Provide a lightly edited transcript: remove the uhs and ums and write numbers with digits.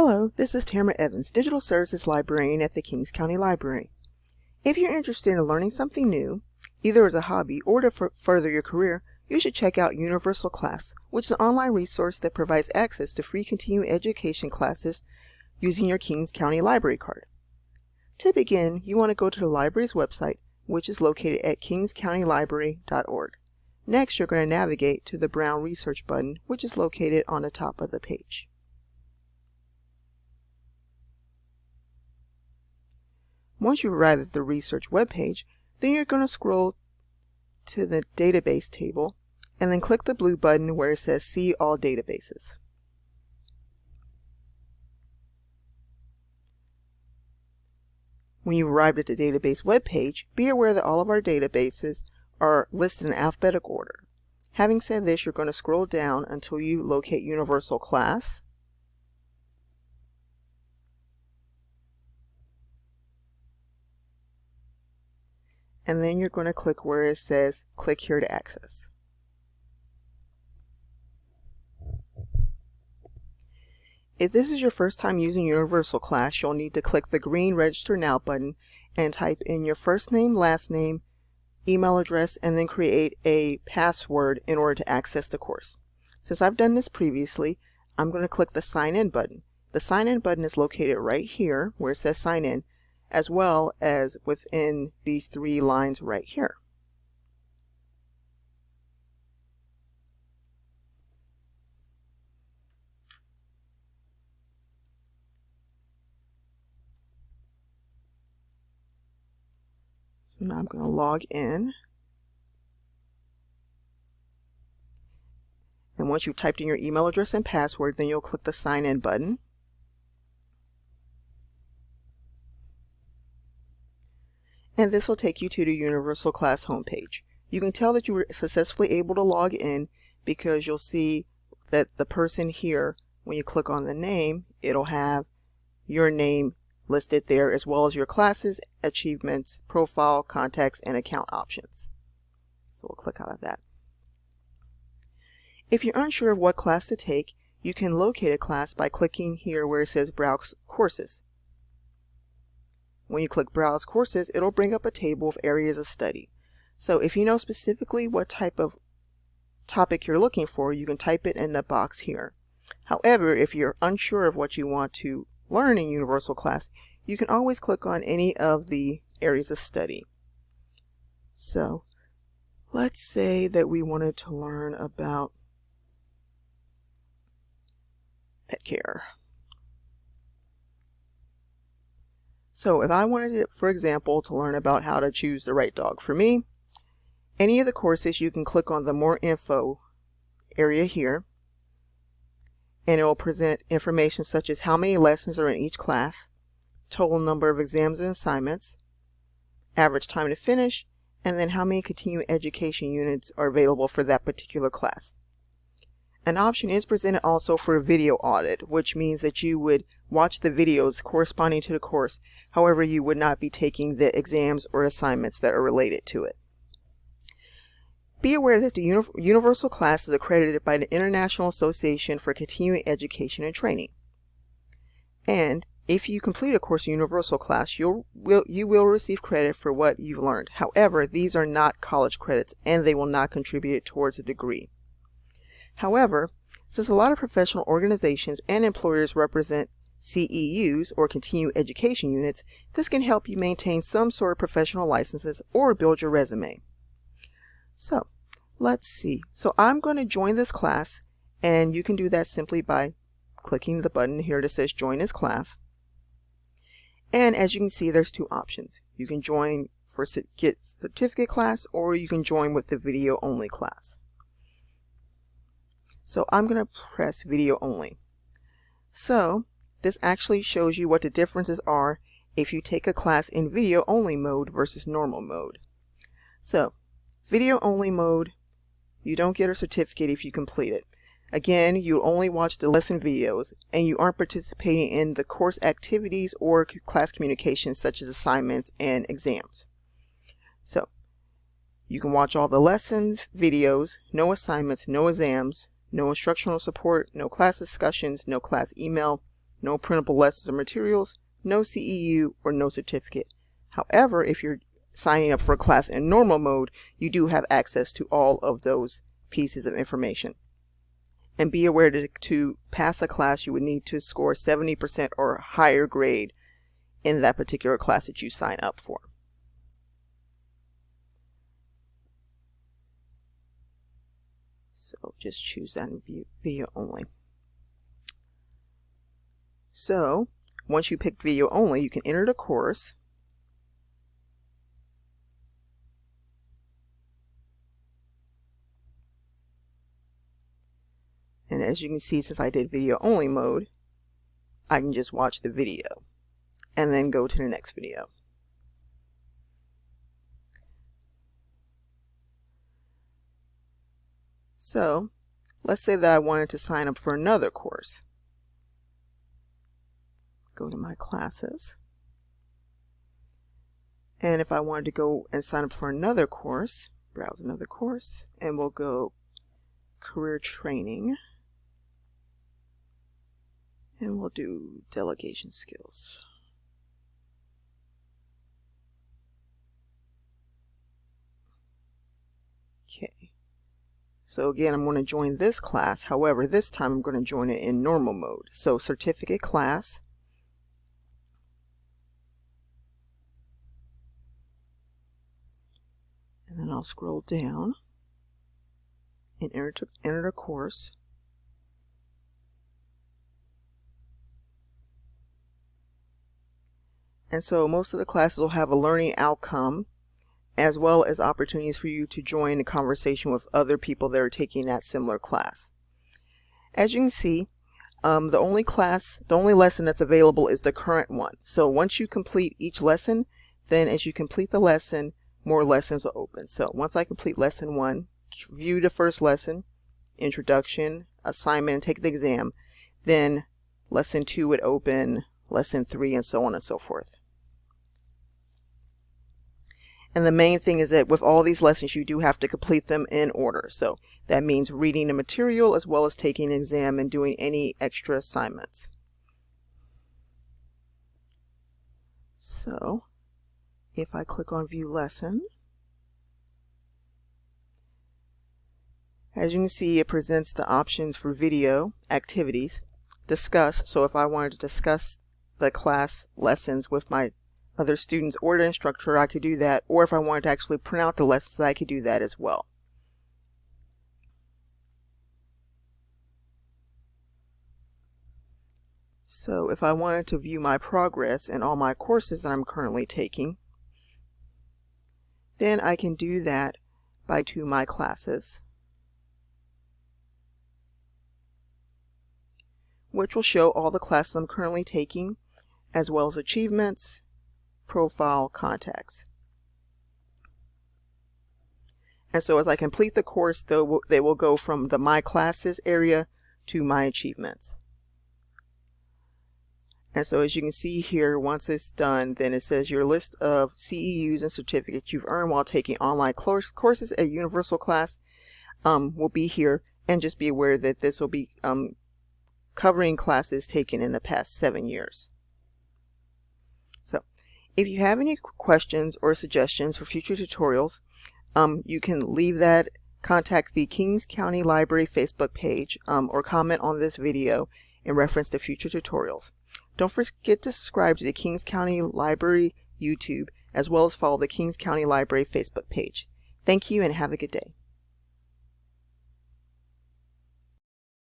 Hello, this is Tamara Evans, Digital Services Librarian at the Kings County Library. If you're interested in learning something new, either as a hobby or to further your career, you should check out Universal Class, which is an online resource that provides access to free continuing education classes using your Kings County Library card. To begin, you want to go to the library's website, which is located at kingscountylibrary.org. Next, you're going to navigate to the brown Research button, which is located on the top of the page. Once you arrive at the Research webpage, then you're going to scroll to the Database table and then click the blue button where it says See All Databases. When you've arrived at the database webpage, be aware that all of our databases are listed in alphabetical order. Having said this, you're going to scroll down until you locate Universal Class. And then you're going to click where it says click here to access. If this is your first time using Universal Class, you'll need to click the green Register Now button and type in your first name, last name, email address, and then create a password in order to access the course. Since I've done this previously, I'm going to click the Sign In button. The Sign In button is located right here where it says Sign In, as well as within these three lines right here. So now I'm going to log in. And once you've typed in your email address and password, then you'll click the Sign In button. And this will take you to the Universal Class homepage. You can tell that you were successfully able to log in because you'll see that the person here, when you click on the name, it'll have your name listed there as well as your classes, achievements, profile, contacts, and account options. So we'll click out of that. If you're unsure of what class to take, you can locate a class by clicking here where it says Browse Courses. When you click Browse Courses, it'll bring up a table of areas of study. So if you know specifically what type of topic you're looking for, you can type it in the box here. However, if you're unsure of what you want to learn in Universal Class, you can always click on any of the areas of study. So let's say that we wanted to learn about pet care. So if I wanted, for example, to learn about how to choose the right dog for me, any of the courses, you can click on the More Info area here, and it will present information such as how many lessons are in each class, total number of exams and assignments, average time to finish, and then how many continuing education units are available for that particular class. An option is presented also for a video audit, which means that you would watch the videos corresponding to the course. However, you would not be taking the exams or assignments that are related to it. Be aware that the Universal Class is accredited by the International Association for Continuing Education and Training. And if you complete a course in Universal Class, you will receive credit for what you've learned. However, these are not college credits and they will not contribute towards a degree. However, since a lot of professional organizations and employers represent CEUs or continuing education units, this can help you maintain some sort of professional licenses or build your resume. So let's see. So I'm going to join this class, and you can do that simply by clicking the button here that says Join this class. And as you can see, there's two options. You can join for get certificate class, or you can join with the video only class. So I'm going to press video only. So this actually shows you what the differences are if you take a class in video only mode versus normal mode. So video only mode, you don't get a certificate if you complete it. Again, you only watch the lesson videos and you aren't participating in the course activities or class communications such as assignments and exams. So you can watch all the lessons, videos, no assignments, no exams, no instructional support, no class discussions, no class email, no printable lessons or materials, no CEU, or no certificate. However, if you're signing up for a class in normal mode, you do have access to all of those pieces of information. And be aware that to pass a class, you would need to score 70% or higher grade in that particular class that you sign up for. So just choose that and view video only. So once you pick video only, you can enter the course. And as you can see, since I did video only mode, I can just watch the video and then go to the next video. So let's say that I wanted to sign up for another course. Go to my classes. And if I wanted to go and sign up for another course, browse another course, and we'll go career training. And we'll do delegation skills. Okay. So again, I'm going to join this class. However, this time I'm going to join it in normal mode. So certificate class. And then I'll scroll down and enter the course. And so most of the classes will have a learning outcome as well as opportunities for you to join a conversation with other people that are taking that similar class. As you can see, the only lesson that's available is the current one. So once you complete each lesson, then as you complete the lesson, more lessons will open. So once I complete lesson 1, view the first lesson, introduction, assignment, and take the exam, then lesson 2 would open, lesson 3, and so on and so forth. And the main thing is that with all these lessons, you do have to complete them in order. So that means reading the material as well as taking an exam and doing any extra assignments. So if I click on view lesson, as you can see, it presents the options for video, activities, discuss. So if I wanted to discuss the class lessons with my other students or the instructor, I could do that. Or if I wanted to actually print out the lessons, I could do that as well. So if I wanted to view my progress in all my courses that I'm currently taking, then I can do that by to my classes, which will show all the classes I'm currently taking, as well as achievements, profile, contacts. And so as I complete the course, they will go from the My Classes area to My Achievements. And so as you can see here, once it's done, then it says your list of CEUs and certificates you've earned while taking online courses at Universal Class will be here. And just be aware that this will be covering classes taken in the past 7 years. So if you have any questions or suggestions for future tutorials, you can leave that, contact the Kings County Library Facebook page, or comment on this video in reference to future tutorials. Don't forget to subscribe to the Kings County Library YouTube, as well as follow the Kings County Library Facebook page. Thank you and have a good day.